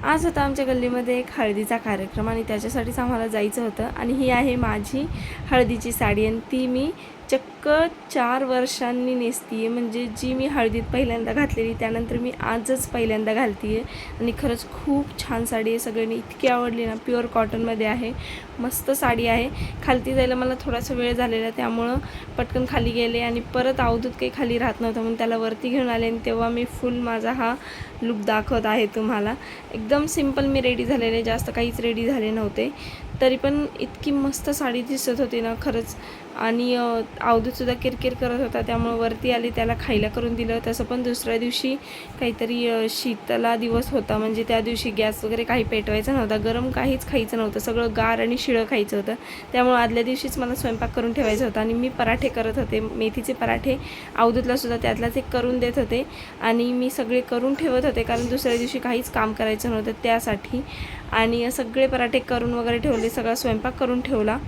आज होता आमच्या गल्लीमध्ये एक हळदीचा कार्यक्रम आणि त्याच्यासाठीच आम्हाला जायचं होतं. आणि ही आहे माझी हळदीची साडी आणि ती मी चक्क 4 वर्षांनी नेसती आहे. म्हणजे जी मी हळदीत पहिल्यांदा घातलेली त्यानंतर मी आजच पहिल्यांदा घालती आहे. आणि खरंच खूप छान साडी आहे. सगळ्यांनी इतकी आवडली ना. प्युअर कॉटनमध्ये आहे, मस्त साडी आहे. खालती जायला मला थोडासा वेळ झालेला त्यामुळं पटकन खाली गेले आणि परत अवधूत काही खाली राहत नव्हतं म्हणून त्याला वरती घेऊन आले. आणि तेव्हा मी फुल माझा हा लुक दाखवत आहे तुम्हाला. एकदम सिंपल मी रेडी झालेले, जास्त काहीच रेडी झाले नव्हते, तरी पण इतकी मस्त साडी दिसत होती ना खरंच. आणि अवधूतसुद्धा किरकिर करत होता त्यामुळे वरती आले, त्याला खायला करून दिलं. तसं पण दुसऱ्या दिवशी काहीतरी शीतला दिवस होता, म्हणजे त्या दिवशी गॅस वगैरे काही पेटवायचा नव्हता, गरम काहीच खायचं नव्हतं, सगळं गार आणि शिळं खायचं होतं. त्यामुळे आदल्या दिवशीच मला स्वयंपाक करून ठेवायचा होता. आणि मी पराठे करत होते, मेथीचे पराठे. अवधूतलासुद्धा त्यातलाच एक करून देत होते आणि मी सगळे करून ठेवत होते कारण दुसऱ्या दिवशी काहीच काम करायचं नव्हतं त्यासाठी. आणि सगळे पराठे करून वगैरे ठेवले, सगळा स्वयंपाक करून ठेवला.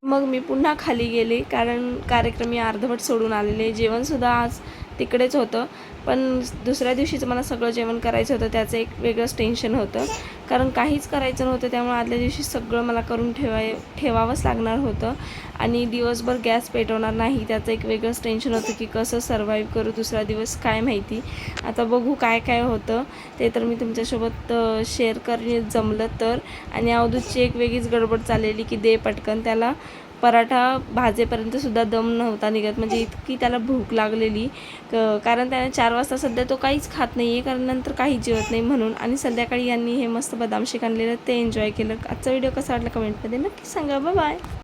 मग मी पुन्हा खाली गेले कारण कार्यक्रम मी अर्धवट सोडून आलेले. जेवणसुद्धा आज तिकडेच होतं, पण दुसऱ्या दिवशीचं मला सगळं जेवण करायचं होतं, त्याचं एक वेगळंच टेन्शन होतं कारण काहीच करायचं नव्हतं. त्यामुळे आदल्या दिवशी सगळं मला करून ठेवावंच लागणार होतं. आणि दिवसभर गॅस पेटवणार नाही त्याचं एक वेगळंच टेन्शन होतं की कसं सर्वाईव्ह करू दुसरा दिवस काय माहिती. आता बघू काय काय होतं ते तर मी तुमच्यासोबत शेअर करेन जमलं तर. आणि अवधूतची एक वेगळीच गडबड चाललेली की दे पटकन. त्याला पराठा भाजेपर्यंतसुद्धा दम नव्हता निघत, म्हणजे इतकी त्याला भूक लागलेली कारण त्याने 4 वाजता सध्या तो काहीच खात नाही आहे कारण नंतर काहीच जेवत नाही म्हणून. आणि संध्याकाळी यांनी हे मस्त बदाम शेक आणलेलं ते एन्जॉय केलं. आजचा व्हिडिओ कसा वाटला कमेंटमध्ये नक्की सांगा. बाय.